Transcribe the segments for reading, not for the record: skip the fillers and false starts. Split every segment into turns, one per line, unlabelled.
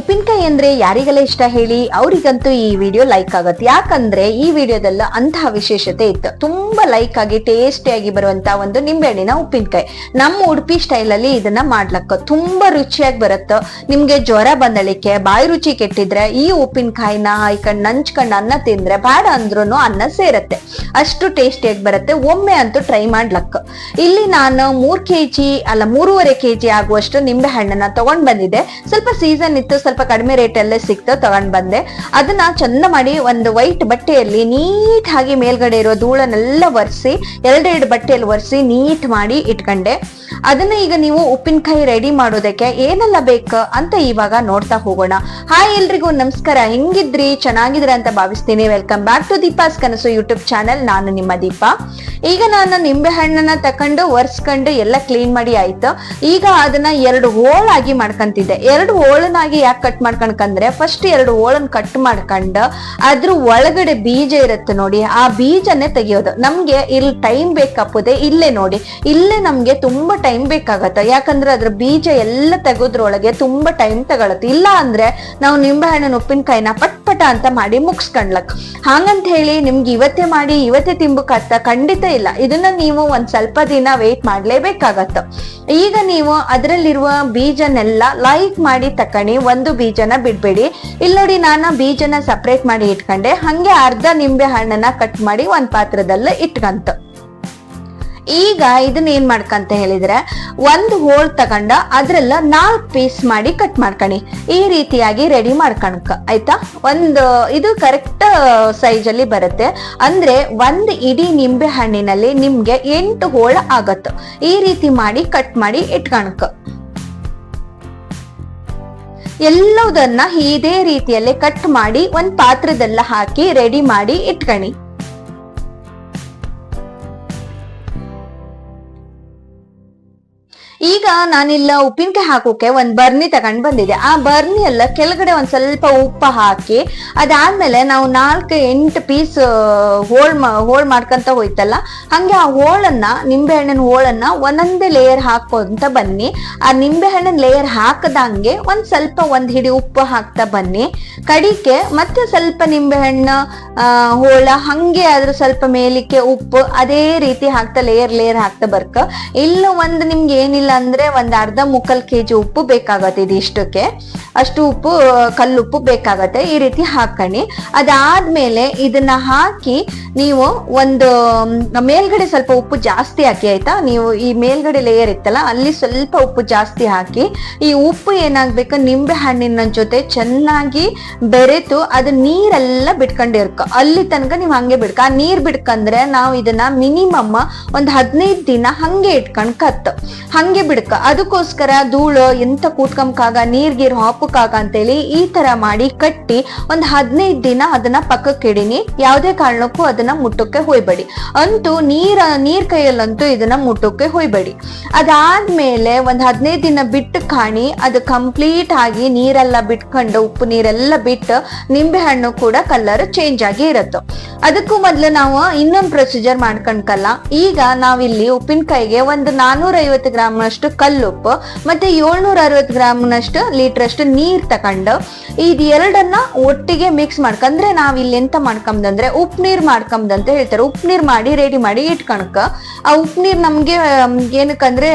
ಉಪ್ಪಿನಕಾಯಿ ಅಂದ್ರೆ ಯಾರಿಗೆಲ್ಲ ಇಷ್ಟ ಹೇಳಿ, ಅವ್ರಿಗಂತೂ ಈ ವಿಡಿಯೋ ಲೈಕ್ ಆಗತ್ತೆ. ಯಾಕಂದ್ರೆ ಈ ವಿಡಿಯೋದಲ್ಲ ಅಂತಹ ವಿಶೇಷತೆ ಇತ್ತು. ತುಂಬಾ ಲೈಕ್ ಆಗಿ ಟೇಸ್ಟಿಯಾಗಿ ಬರುವಂತ ಒಂದು ನಿಂಬೆಹಣ್ಣಿನ ಉಪ್ಪಿನಕಾಯಿ. ನಮ್ಮ ಉಡುಪಿ ಸ್ಟೈಲ್ ಅಲ್ಲಿ ಇದನ್ನ ಮಾಡ್ಲಕ್ಕ ತುಂಬಾ ರುಚಿಯಾಗಿ ಬರುತ್ತ. ನಿಮ್ಗೆ ಜ್ವರ ಬಂದಳಿಕೆ, ಬಾಯಿ ರುಚಿ ಕೆಟ್ಟಿದ್ರೆ ಈ ಉಪ್ಪಿನಕಾಯಿನ ಹಾಯ್ಕೊಂಡ್ ನಂಚ್ಕೊಂಡ್ ಅನ್ನ ತಿಂದ್ರೆ ಬೇಡ ಅಂದ್ರೂ ಅನ್ನ ಸೇರತ್ತೆ. ಅಷ್ಟು ಟೇಸ್ಟಿಯಾಗಿ ಬರುತ್ತೆ. ಒಮ್ಮೆ ಅಂತೂ ಟ್ರೈ ಮಾಡ್ಲಕ್ಕ. ಇಲ್ಲಿ ನಾನು 3.5 kg ಆಗುವಷ್ಟು ನಿಂಬೆ ಹಣ್ಣನ್ನ ತಗೊಂಡ್ ಬಂದಿದ್ದೆ. ಸ್ವಲ್ಪ ಸೀಸನ್ ಇತ್ತು, ಸ್ವಲ್ಪ ಕಡಿಮೆ ರೇಟ್ ಅಲ್ಲೇ ಸಿಕ್ತು, ತಗೊಂಡ್ ಬಂದೆ. ಅದನ್ನ ಚಂದ ಮಾಡಿ ಒಂದು ವೈಟ್ ಬಟ್ಟೆಯಲ್ಲಿ ನೀಟ್ ಆಗಿ ಮೇಲ್ಗಡೆ ಇರೋ ಧೂಳನ್ನೆಲ್ಲ ಒರೆಸಿ, ಎರಡೆರಡು ಬಟ್ಟೆಯಲ್ಲಿ ಒರೆಸಿ ನೀಟ್ ಮಾಡಿ ಇಟ್ಕೊಂಡೆ. ಅದನ್ನ ಈಗ ನೀವು ಉಪ್ಪಿನಕಾಯಿ ರೆಡಿ ಮಾಡೋದಕ್ಕೆ ಏನೆಲ್ಲ ಬೇಕು ಅಂತ ಇವಾಗ ನೋಡ್ತಾ ಹೋಗೋಣ. ಹಾಯ್ ಎಲ್ರಿಗೂ ನಮಸ್ಕಾರ, ಹೆಂಗಿದ್ರಿ? ಚೆನ್ನಾಗಿದ್ರ ಅಂತ ಭಾವಿಸ್ತೀನಿ. ವೆಲ್ಕಮ್ ಬ್ಯಾಕ್ ಟು ದೀಪಾಸ್ ಕನಸು ಯೂಟ್ಯೂಬ್ ಚಾನೆಲ್. ನಾನು ನಿಮ್ಮ ದೀಪಾ. ಈಗ ನಾನು ನಿಂಬೆ ಹಣ್ಣನ್ನ ತಕೊಂಡು ಒರೆಸ್ಕೊಂಡು ಎಲ್ಲ ಕ್ಲೀನ್ ಮಾಡಿ ಆಯ್ತು. ಈಗ ಅದನ್ನ 2 ಹೋಳಾಗಿ ಮಾಡ್ಕೊಂತಿದ್ದೆ. 2 ಹೋಳನಾಗಿ ಯಾಕೆ ಕಟ್ ಮಾಡ್ಕೊಂಡ್ಕಂದ್ರೆ, ಫಸ್ಟ್ 2 ಹೋಳನ್ ಕಟ್ ಮಾಡ್ಕೊಂಡು ಅದ್ರ ಒಳಗಡೆ ಬೀಜ ಇರುತ್ತೆ ನೋಡಿ, ಆ ಬೀಜನೇ ತೆಗಿಯೋದು. ನಮ್ಗೆ ಇಲ್ಲಿ ಟೈಮ್ ಬೇಕಾಗ್ತದೆ. ಇಲ್ಲೇ ನೋಡಿ, ಇಲ್ಲೇ ನಮ್ಗೆ ತುಂಬಾ ಟೈಮ್ ಬೇಕಾಗತ್ತೆ. ಯಾಕಂದ್ರೆ ಅದ್ರ ಬೀಜ ಎಲ್ಲ ತೆಗೋದ್ರೊಳಗೆ ತುಂಬಾ ಟೈಮ್ ತಗೊಳತ್ತೆ. ಇಲ್ಲ ಅಂದ್ರೆ ನಾವು ನಿಂಬೆ ಹಣ್ಣಿನ ಉಪ್ಪಿನಕಾಯಿನ ಪಟ್ ಅಂತ ಮಾಡಿ ಮುಗಿಸ್ಕೊಂಡ್ಲಕ್. ಹಾಗಂತ ಹೇಳಿ ನಿಮ್ಗೆ ಇವತ್ತೇ ಮಾಡಿ ಇವತ್ತೇ ತಿನ್ಬೇಕತ್ತ ಖಂಡಿತ ಇಲ್ಲ. ಇದನ್ನ ನೀವು ಒಂದ್ ಸ್ವಲ್ಪ ದಿನ ವೇಟ್ ಮಾಡ್ಲೇಬೇಕಾಗತ್ತ. ಈಗ ನೀವು ಅದರಲ್ಲಿರುವ ಬೀಜನೆಲ್ಲ ಲೈಕ್ ಮಾಡಿ ತಕಣಿ, ಒಂದು ಬೀಜನ ಬಿಡ್ಬೇಡಿ. ಇಲ್ಲಿ ನೋಡಿ, ನಾನು ಬೀಜನ ಸಪ್ರೇಟ್ ಮಾಡಿ ಇಟ್ಕೊಂಡೆ. ಹಂಗೆ ಅರ್ಧ ನಿಂಬೆ ಹಣ್ಣನ್ನ ಕಟ್ ಮಾಡಿ ಒಂದ್ ಪಾತ್ರದಲ್ಲೇ ಇಟ್ಕಂತ. ಈಗ ಇದನ್ನ ಏನ್ ಮಾಡ್ಕಂತ ಹೇಳಿದ್ರೆ, 1 ಹೋಳ್ ತಗೊಂಡ ಅದ್ರೆಲ್ಲ 4 ಪೀಸ್ ಮಾಡಿ ಕಟ್ ಮಾಡ್ಕಣಿ. ಈ ರೀತಿಯಾಗಿ ರೆಡಿ ಮಾಡ್ಕಣಕ ಆಯ್ತಾ. ಇದು ಕರೆಕ್ಟ್ ಸೈಜ್ ಅಲ್ಲಿ ಬರುತ್ತೆ. ಅಂದ್ರೆ 1 ಇಡೀ ನಿಂಬೆ ಹಣ್ಣಿನಲ್ಲಿ ನಿಮ್ಗೆ 8 ಹೋಳ ಆಗತ್ತ. ಈ ರೀತಿ ಮಾಡಿ ಕಟ್ ಮಾಡಿ ಇಟ್ಕಣಕ. ಎಲ್ಲದನ್ನ ಇದೇ ರೀತಿಯಲ್ಲೇ ಕಟ್ ಮಾಡಿ ಒಂದ್ ಪಾತ್ರದಲ್ಲ ಹಾಕಿ ರೆಡಿ ಮಾಡಿ ಇಟ್ಕಣಿ. ಈಗ ನಾನಿಲ್ಲ ಉಪ್ಪಿನಕಾಯಿ ಹಾಕೋಕೆ ಒಂದ್ ಬರ್ನಿ ತಗೊಂಡ್ ಬಂದಿದೆ. ಆ ಬರ್ನಿ ಎಲ್ಲ ಕೆಳಗಡೆ ಒಂದ್ ಸ್ವಲ್ಪ ಉಪ್ಪು ಹಾಕಿ, ಅದಾದ್ಮೇಲೆ ನಾವು 4-8 ಪೀಸ್ ಹೋಳ್ ಮಾಡ್ಕೊಂತ ಹೋಯ್ತಲ್ಲ, ಹಂಗೆ ಆ ಹೋಳನ್ನ, ನಿಂಬೆ ಹಣ್ಣಿನ ಹೋಳನ್ನ ಒಂದೊಂದೇ ಲೇಯರ್ ಹಾಕೋಂತ ಬನ್ನಿ. ಆ ನಿಂಬೆ ಹಣ್ಣಿನ ಲೇಯರ್ ಹಾಕದಂಗೆ ಒಂದ್ ಹಿಡಿ ಉಪ್ಪು ಹಾಕ್ತಾ ಬನ್ನಿ. ಕಡಿಕೆ ಮತ್ತೆ ಸ್ವಲ್ಪ ನಿಂಬೆ ಹಣ್ಣು ಹೋಳ, ಹಂಗೆ ಅದ್ರ ಸ್ವಲ್ಪ ಮೇಲಿಕ್ಕೆ ಉಪ್ಪು, ಅದೇ ರೀತಿ ಹಾಕ್ತಾ ಲೇಯರ್ ಹಾಕ್ತಾ ಬರ್ಕ. ಇಲ್ಲ ನಿಮ್ಗೆ ಏನಿಲ್ಲ ಅಂದ್ರೆ ಒಂದ್ ಅರ್ಧ-ಮುಕ್ಕಾಲ್ kg ಉಪ್ಪು ಬೇಕಾಗತ್ತೆ. ಇದಿಷ್ಟಕ್ಕೆ ಅಷ್ಟು ಉಪ್ಪು, ಕಲ್ಲುಪ್ಪು ಬೇಕಾಗತ್ತೆ. ಈ ರೀತಿ ಹಾಕಣಿ. ಅದಾದ್ಮೇಲೆ ಇದನ್ನ ಹಾಕಿ ನೀವು ಮೇಲ್ಗಡೆ ಸ್ವಲ್ಪ ಉಪ್ಪು ಜಾಸ್ತಿ ಹಾಕಿ ಆಯ್ತಾ. ನೀವು ಈ ಮೇಲ್ಗಡೆ ಲೇಯರ್ ಇತ್ತಲ್ಲ, ಅಲ್ಲಿ ಸ್ವಲ್ಪ ಉಪ್ಪು ಜಾಸ್ತಿ ಹಾಕಿ. ಈ ಉಪ್ಪು ಏನಾಗ್ಬೇಕು, ನಿಂಬೆ ಹಣ್ಣಿನ ಜೊತೆ ಚೆನ್ನಾಗಿ ಬೆರೆತು ಅದು ನೀರೆಲ್ಲ ಬಿಟ್ಕೊಂಡಿರ್ಕ. ಅಲ್ಲಿ ತನಕ ನೀವ್ ಹಂಗೆ ಬಿಡ್ಕ. ಆ ನೀರ್ ಬಿಡ್ಕಂದ್ರೆ ನಾವು ಇದನ್ನ ಮಿನಿಮಮ್ ಒಂದ್ 15 ದಿನ ಹಂಗೆ ಇಟ್ಕೊಂಡ್ ಹಂಗೆ ಬಿಡ್ಕ. ಅದಕ್ಕೋಸ್ಕರ ಧೂಳು ಎಂತ ಕೂತ್ಕೊಂಬಾಗ, ನೀರ್ಗೀರ್ ಹಾಪಕ್ಕಾಗ ಅಂತೇಳಿ ಈ ತರ ಮಾಡಿ ಕಟ್ಟಿ ಒಂದ್ 15 ದಿನ ಅದನ್ನ ಪಕ್ಕಕ್ಕೆ ಇಡಿನಿ. ಯಾವ್ದೇ ಕಾರಣಕ್ಕೂ ಅದನ್ನ ಮುಟ್ಟಕ್ಕೆ ಹೋಯ್ಬೇಡಿ. ಅಂತೂ ನೀರ್ ಕೈಯಲ್ಲಂತೂ ಇದನ್ನ ಮುಟ್ಟಕ್ಕೆ ಹೋಯ್ಬೇಡಿ. ಅದಾದ್ಮೇಲೆ ಒಂದ್ 15 ದಿನ ಬಿಟ್ಟು ಕಾಣಿ, ಅದು ಕಂಪ್ಲೀಟ್ ಆಗಿ ನೀರೆಲ್ಲ ಬಿಟ್ಕೊಂಡು, ಉಪ್ಪು ನೀರೆಲ್ಲ ಬಿಟ್ಟು ನಿಂಬೆ ಹಣ್ಣು ಕೂಡ ಕಲರ್ ಚೇಂಜ್ ಆಗಿ ಇರತ್ತೆ. ಅದಕ್ಕೂ ಮೊದ್ಲು ನಾವು ಇನ್ನೊಂದು ಪ್ರೊಸೀಜರ್ ಮಾಡ್ಕೊಂಡ್ಕಲ್ಲ. ಈಗ ನಾವಿಲ್ಲಿ ಉಪ್ಪಿನಕಾಯಿಗೆ ಒಂದು 450 ಗ್ರಾಮ್ನಷ್ಟು ಕಲ್ಲುಪ್ಪು ಮತ್ತೆ 760 ಗ್ರಾಮ್ನಷ್ಟು ಲೀಟ್ರಷ್ಟು ನೀರ್ ತಕೊಂಡು ಇದೆರಡನ್ನ ಒಟ್ಟಿಗೆ ಮಿಕ್ಸ್ ಮಾಡ್ಕಂದ್ರೆ, ನಾವ್ ಇಲ್ಲಿ ಎಂತ ಮಾಡ್ಕೊಂಬಂದ್ರೆ ಉಪ್ಪು ನೀರ್ ಮಾಡ್ಕೊಂಬಂತ ಹೇಳ್ತಾರೆ. ಉಪ್ಪು ನೀರ್ ಮಾಡಿ ರೆಡಿ ಮಾಡಿ ಇಟ್ಕಣಕ. ಆ ಉಪ್ಪು ನೀರ್ ನಮ್ಗೆ ಏನಕ್ಕಂದ್ರೆ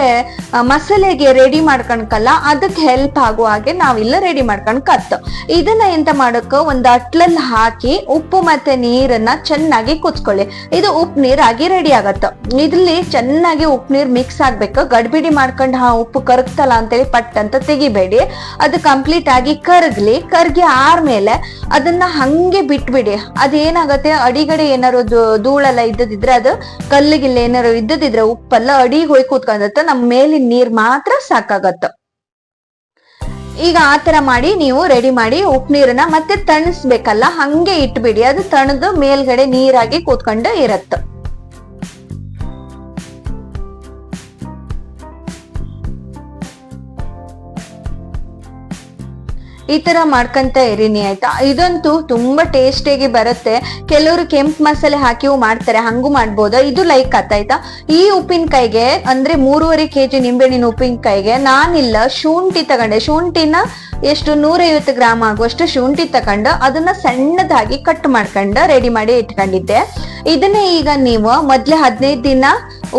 ಮಸಾಲೆಗೆ ರೆಡಿ ಮಾಡ್ಕಣಕಲ್ಲ, ಅದಕ್ಕೆ ಹೆಲ್ಪ್ ಆಗುವ ಹಾಗೆ ನಾವಿಲ್ಲ ರೆಡಿ ಮಾಡ್ಕೊಂಡ್ಕತ್ತ. ಇದನ್ನ ಎಂತ ಮಾಡಕ್ಕ, ಒಂದು ಅಟ್ಲಲ್ಲಿ ಹಾಕಿ ಉಪ್ಪು ಮತ್ತೆ ನೀರನ್ನ ಚೆನ್ನಾಗಿ ಕುಚ್ಕೊಳ್ಳಿ. ಇದು ಉಪ್ಪು ನೀರ್ ಆಗಿ ರೆಡಿ ಆಗತ್ತ. ಇದ್ರಲ್ಲಿ ಚೆನ್ನಾಗಿ ಉಪ್ಪು ನೀರ್ ಮಿಕ್ಸ್ ಆಗ್ಬೇಕು. ಗಡ್ಬಿಡಿ ಮಾಡ್ಕೊಂಡು ಉಪ್ಪು ಕರಗ್ತಲ್ಲ ಅಂತೇಳಿ ಪಟ್ ಅಂತ ತೆಗಿಬೇಡಿ. ಅದು ಕಂಪ್ಲೀಟ್ ಆಗಿ ಕರ್ಗಿ ಆರ್ಮೇಲೆ ಅದನ್ನ ಹಂಗೆ ಬಿಟ್ಬಿಡಿ. ಅದೇನಾಗತ್ತೆ, ಅಡಿಗಡೆ ಏನಾರು ಧೂಳೆಲ್ಲ ಇದ್ದದಿದ್ರೆ, ಅದು ಕಲ್ಲಿಗಿಲ್ಲ ಏನಾರು ಇದ್ದದಿದ್ರೆ ಉಪ್ಪೆಲ್ಲ ಅಡಿಗೆ ಹೋಗಿ ಕೂತ್ಕೊಂಡತ್ತ. ನಮ್ ಮೇಲಿನ ನೀರ್ ಮಾತ್ರ ಸಾಕಾಗತ್ತ. ಈಗ ಆತರ ಮಾಡಿ ನೀವು ರೆಡಿ ಮಾಡಿ ಉಪ್ಪು ನೀರನ್ನ ಮತ್ತೆ ತಣಿಸ್ಬೇಕಲ್ಲ, ಹಂಗೆ ಇಟ್ಬಿಡಿ. ಅದು ತಣದು ಮೇಲ್ಗಡೆ ನೀರಾಗಿ ಕೂತ್ಕೊಂಡು ಇರತ್ತ. ಈ ತರ ಮಾಡ್ಕೊಂತ ಇರಿನಿ ಆಯ್ತಾ. ಇದಂತೂ ತುಂಬಾ ಟೇಸ್ಟಿಯಾಗಿ ಬರುತ್ತೆ. ಕೆಲವರು ಕೆಂಪು ಮಸಾಲೆ ಹಾಕಿ ಮಾಡ್ತಾರೆ, ಹಂಗೂ ಮಾಡ್ಬೋದು. ಇದು ಲೈಕ್ ಆಯ್ತಾ. ಈ ಉಪ್ಪಿನಕಾಯಿಗೆ ಅಂದ್ರೆ 3.5 kg ನಿಂಬೆಹಣ್ಣಿನ ಉಪ್ಪಿನಕಾಯಿಗೆ ನಾನಿಲ್ಲ ಶುಂಠಿ ತಗೊಂಡೆ. ಶುಂಠಿನ ಎಷ್ಟು 150 ಗ್ರಾಮ್ ಆಗುವಷ್ಟು ಶುಂಠಿ ತಕೊಂಡು ಅದನ್ನ ಸಣ್ಣದಾಗಿ ಕಟ್ ಮಾಡ್ಕೊಂಡು ರೆಡಿ ಮಾಡಿ ಇಟ್ಕೊಂಡಿದ್ದೆ. ಇದನ್ನೇ ಈಗ ನೀವು ಮೊದ್ಲೇ 15 ದಿನ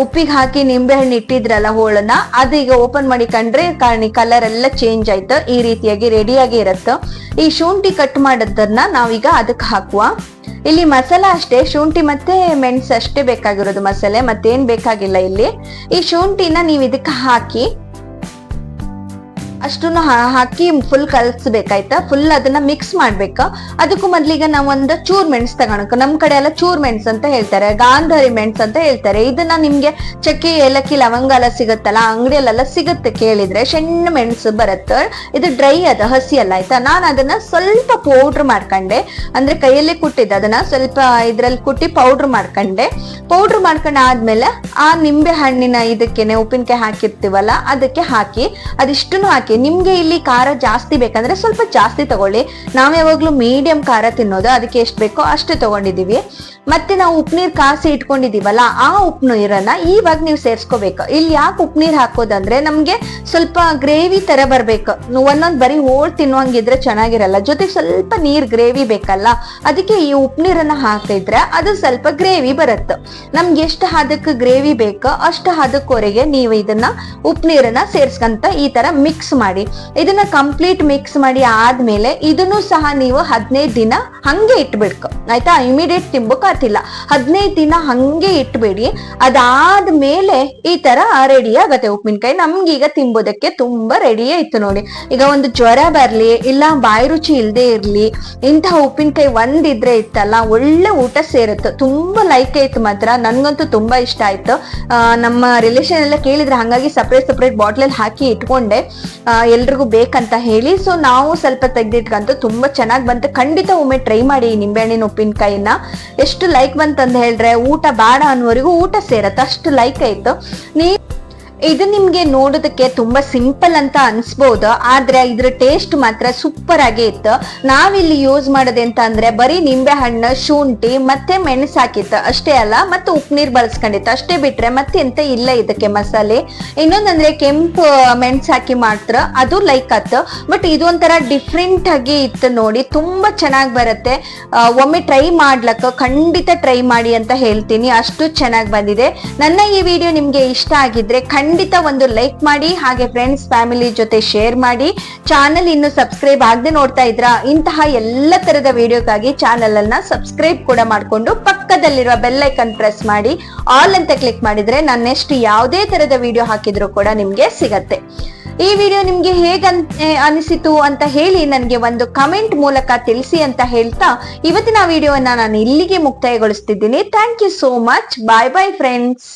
ಉಪ್ಪಿಗೆ ಹಾಕಿ ನಿಂಬೆಹಣ್ಣು ಇಟ್ಟಿದ್ರಲ್ಲ ಹೋಳನ್ನ, ಅದೀಗ ಓಪನ್ ಮಾಡಿ ಕಂಡ್ರೆ ಕಲರ್ ಎಲ್ಲ ಚೇಂಜ್ ಆಯ್ತು. ಈ ರೀತಿಯಾಗಿ ರೆಡಿಯಾಗಿ ಇರತ್ತ. ಈ ಶುಂಠಿ ಕಟ್ ಮಾಡೋದನ್ನ ನಾವೀಗ ಅದಕ್ಕೆ ಹಾಕುವ. ಇಲ್ಲಿ ಮಸಾಲ ಅಷ್ಟೇ, ಶುಂಠಿ ಮತ್ತೆ ಮೆಣಸು ಅಷ್ಟೇ ಬೇಕಾಗಿರೋದು ಮಸಾಲೆ, ಮತ್ತೇನ್ ಬೇಕಾಗಿಲ್ಲ ಇಲ್ಲಿ. ಈ ಶುಂಠಿನ ನೀವು ಇದಕ್ಕೆ ಹಾಕಿ ಅಷ್ಟನ್ನು ಹಾಕಿ ಫುಲ್ ಕಲ್ಸ್ಬೇಕಾಯ್ತಾ. ಫುಲ್ ಅದನ್ನ ಮಿಕ್ಸ್ ಮಾಡ್ಬೇಕು. ಅದಕ್ಕೂ ಮೊದ್ಲಿಗ ನಾವ್ ಒಂದು ಚೂರ್ ಮೆಣಸು ತಗೊಳಕ, ನಮ್ ಕಡೆ ಎಲ್ಲ ಚೂರ್ ಮೆಣಸು ಅಂತ ಹೇಳ್ತಾರೆ, ಗಾಂಧಾರಿ ಮೆಣಸು ಅಂತ ಹೇಳ್ತಾರೆ. ಇದನ್ನ ನಿಮ್ಗೆ ಚಕ್ಕೆ ಏಲಕ್ಕಿ ಲವಂಗ ಎಲ್ಲ ಸಿಗತ್ತಲ್ಲ, ಅಂಗಡಿಯಲ್ಲೆಲ್ಲ ಸಿಗುತ್ತೆ, ಕೇಳಿದ್ರೆ ಸಣ್ಣ ಮೆಣಸು ಬರುತ್ತೆ. ಇದು ಡ್ರೈ ಅದ, ಹಸಿ ಅಲ್ಲ ಆಯ್ತಾ. ನಾನು ಅದನ್ನ ಸ್ವಲ್ಪ ಪೌಡ್ರ್ ಮಾಡ್ಕೊಂಡೆ, ಅಂದ್ರೆ ಕೈಯಲ್ಲೇ ಕುಟ್ಟಿದ್ದೆ. ಅದನ್ನ ಸ್ವಲ್ಪ ಇದ್ರಲ್ಲಿ ಕುಟ್ಟಿ ಪೌಡ್ರ್ ಮಾಡ್ಕೊಂಡೆ. ಪೌಡ್ರ್ ಮಾಡ್ಕೊಂಡ ಆದ್ಮೇಲೆ ಆ ನಿಂಬೆ ಹಣ್ಣಿನ ಇದಕ್ಕೇನೆ ಉಪ್ಪಿನಕಾಯಿ ಹಾಕಿರ್ತೀವಲ್ಲ ಅದಕ್ಕೆ ಹಾಕಿ ಅದಿಷ್ಟನ್ನು ಹಾಕಿ. ನಿಮ್ಗೆ ಇಲ್ಲಿ ಖಾರ ಜಾಸ್ತಿ ಬೇಕಂದ್ರೆ ಸ್ವಲ್ಪ ಜಾಸ್ತಿ ತಗೊಳ್ಳಿ. ನಾವ್ ಯಾವಾಗ್ಲೂ ಮೀಡಿಯಂ ಖಾರ ತಿನ್ನೋದು, ಅದಕ್ಕೆ ಎಷ್ಟು ಬೇಕೋ ಅಷ್ಟೇ ತಗೊಂಡಿದೀವಿ. ಮತ್ತೆ ನಾವು ಉಪ್ಪುನೀರ್ ಕಾಸಿ ಇಟ್ಕೊಂಡಿದೀವಲ್ಲ, ಆ ಉಪ್ಪು ನೀರನ್ನ ಇವಾಗ ನೀವು ಸೇರ್ಸ್ಕೋಬೇಕು. ಇಲ್ಲಿ ಯಾಕೆ ಉಪ್ಪು ನೀರ್ ಹಾಕೋದಂದ್ರೆ ನಮ್ಗೆ ಸ್ವಲ್ಪ ಗ್ರೇವಿ ತರ ಬರ್ಬೇಕು. ಒಂದೊಂದ್ ಬರೀ ಹೋಳ್ ತಿನ್ನುವಂಗಿದ್ರೆ ಚೆನ್ನಾಗಿರಲ್ಲ, ಜೊತೆಗೆ ಸ್ವಲ್ಪ ನೀರ್ ಗ್ರೇವಿ ಬೇಕಲ್ಲ, ಅದಕ್ಕೆ ಈ ಉಪ್ಪು ನೀರನ್ನ ಹಾಕಿದ್ರೆ ಅದು ಸ್ವಲ್ಪ ಗ್ರೇವಿ ಬರುತ್ತೆ. ನಮ್ಗೆ ಎಷ್ಟು ಹದಕ್ಕೆ ಗ್ರೇವಿ ಬೇಕೋ ಅಷ್ಟು ಹದಕ್ವರೆಗೆ ನೀವು ಇದನ್ನ ಉಪ್ಪು ನೀರನ್ನ ಸೇರ್ಸ್ಕಂತ ಈ ತರ ಮಿಕ್ಸ್ ಮಾಡಿ. ಇದನ್ನ ಕಂಪ್ಲೀಟ್ ಮಿಕ್ಸ್ ಮಾಡಿ ಆದ್ಮೇಲೆ ಇದನ್ನು ಸಹ ನೀವು 15 ದಿನ ಹಂಗೆ ಇಟ್ಬಿಡ್ಕು ಆಯ್ತಾ. ಇಮಿಡಿಯೇಟ್ ತಿಂಬಕ್ಕಾತಿಲ್ಲ, 15 ದಿನ ಹಂಗೆ ಇಟ್ಬೇಡಿ. ಅದಾದ್ಮೇಲೆ ಈ ತರ ರೆಡಿ ಆಗತ್ತೆ ಉಪ್ಪಿನಕಾಯಿ. ನಮ್ಗೀಗ ತಿಂಬೋದಕ್ಕೆ ತುಂಬಾ ರೆಡಿ ಆಯ್ತು ನೋಡಿ. ಈಗ ಒಂದು ಜ್ವರ ಬರ್ಲಿ ಇಲ್ಲ ಬಾಯಿ ರುಚಿ ಇಲ್ದೇ ಇರ್ಲಿ, ಇಂತಹ ಉಪ್ಪಿನಕಾಯಿ ಒಂದಿದ್ರೆ ಇತ್ತಲ್ಲ ಒಳ್ಳೆ ಊಟ ಸೇರುತ್ತೆ. ತುಂಬಾ ಲೈಕ್ ಆಯ್ತು ಮಾತ್ರ, ನನ್ಗಂತೂ ತುಂಬಾ ಇಷ್ಟ ಆಯ್ತು. ನಮ್ಮ ರಿಲೇಷನ್ ಎಲ್ಲ ಕೇಳಿದ್ರೆ, ಹಂಗಾಗಿ ಸಪ್ರೇಟ್ ಬಾಟ್ಲಲ್ಲಿ ಹಾಕಿ ಇಟ್ಕೊಂಡೆ ಎಲ್ರಿಗೂ ಬೇಕಂತ ಹೇಳಿ. ಸೊ ನಾವು ಸ್ವಲ್ಪ ತೆಗ್ದಿಟ್ಕಂತ ತುಂಬಾ ಚೆನ್ನಾಗಿ ಬಂತು. ಖಂಡಿತ ಒಮ್ಮೆ ಟ್ರೈ ಮಾಡಿ ಈ ನಿಂಬೆಹಣ್ಣಿನ ಉಪ್ಪಿನಕಾಯಿನ. ಎಷ್ಟು ಲೈಕ್ ಬಂತಂದ ಹೇಳ್ರೆ ಊಟ ಬೇಡ ಅನ್ನೋವರೆಗೂ ಊಟ ಸೇರತ್ತೆ, ಅಷ್ಟು ಲೈಕ್ ಆಯ್ತು. ಇದು ನಿಮ್ಗೆ ನೋಡೋದಕ್ಕೆ ತುಂಬಾ ಸಿಂಪಲ್ ಅಂತ ಅನ್ಸ್ಬೋದು, ಆದ್ರೆ ಇದ್ರ ಟೇಸ್ಟ್ ಮಾತ್ರ ಸೂಪರ್ ಆಗೇ ಇತ್ತು. ನಾವಿಲ್ಲಿ ಯೂಸ್ ಮಾಡೋದೆ ಅಂತ ಅಂದ್ರೆ ಬರೀ ನಿಂಬೆ ಹಣ್ಣು, ಶುಂಠಿ ಮತ್ತೆ ಮೆಣಸು ಹಾಕಿತ್ತು ಅಷ್ಟೇ ಅಲ್ಲ, ಮತ್ತೆ ಉಪ್ಪು ನೀರ್ ಬಳಸ್ಕೊಂಡಿತ್ತು ಅಷ್ಟೇ, ಬಿಟ್ರೆ ಮತ್ತೆ ಎಂತ ಇಲ್ಲ ಇದಕ್ಕೆ ಮಸಾಲೆ. ಇನ್ನೊಂದಂದ್ರೆ ಕೆಂಪು ಮೆಣಸು ಹಾಕಿ ಮಾತ್ರ ಅದು ಲೈಕ್ ಆಯ್ತು. ಬಟ್ ಇದೊಂಥರ ಡಿಫ್ರೆಂಟ್ ಆಗಿ ಇತ್ತು ನೋಡಿ, ತುಂಬಾ ಚೆನ್ನಾಗಿ ಬರುತ್ತೆ. ಒಮ್ಮೆ ಟ್ರೈ ಮಾಡ್ಲಕ್ಕ ಖಂಡಿತ ಟ್ರೈ ಮಾಡಿ ಅಂತ ಹೇಳ್ತೀನಿ, ಅಷ್ಟು ಚೆನ್ನಾಗಿ ಬಂದಿದೆ. ನನ್ನ ಈ ವಿಡಿಯೋ ನಿಮ್ಗೆ ಇಷ್ಟ ಆಗಿದ್ರೆ ಖಂಡಿತ ಒಂದು ಲೈಕ್ ಮಾಡಿ, ಹಾಗೆ ಫ್ರೆಂಡ್ಸ್ ಫ್ಯಾಮಿಲಿ ಜೊತೆ ಶೇರ್ ಮಾಡಿ. ಚಾನೆಲ್ ಇನ್ನು ಸಬ್ಸ್ಕ್ರೈಬ್ ಆಗದೆ ನೋಡ್ತಾ ಇದ್ರಾ, ಇಂತಹ ಎಲ್ಲ ತರದ ವಿಡಿಯೋಗಾಗಿ ಚಾನೆಲ್ ಅನ್ನ ಸಬ್ಸ್ಕ್ರೈಬ್ ಕೂಡ ಮಾಡ್ಕೊಂಡು ಪಕ್ಕದಲ್ಲಿರುವ ಬೆಲ್ ಐಕನ್ ಪ್ರೆಸ್ ಮಾಡಿ ಆಲ್ ಅಂತ ಕ್ಲಿಕ್ ಮಾಡಿದ್ರೆ ನಾನು ನೆಕ್ಸ್ಟ್ ಯಾವುದೇ ತರದ ವಿಡಿಯೋ ಹಾಕಿದ್ರು ಕೂಡ ನಿಮ್ಗೆ ಸಿಗತ್ತೆ. ಈ ವಿಡಿಯೋ ನಿಮ್ಗೆ ಹೇಗೆ ಅನಿಸಿತು ಅಂತ ಹೇಳಿ ನನಗೆ ಒಂದು ಕಮೆಂಟ್ ಮೂಲಕ ತಿಳಿಸಿ ಅಂತ ಹೇಳ್ತಾ ಇವತ್ತಿನ ವಿಡಿಯೋವನ್ನ ನಾನು ಇಲ್ಲಿಗೆ ಮುಕ್ತಾಯಗೊಳಿಸ್ತಿದ್ದೀನಿ. Thank you so much. Bye bye friends.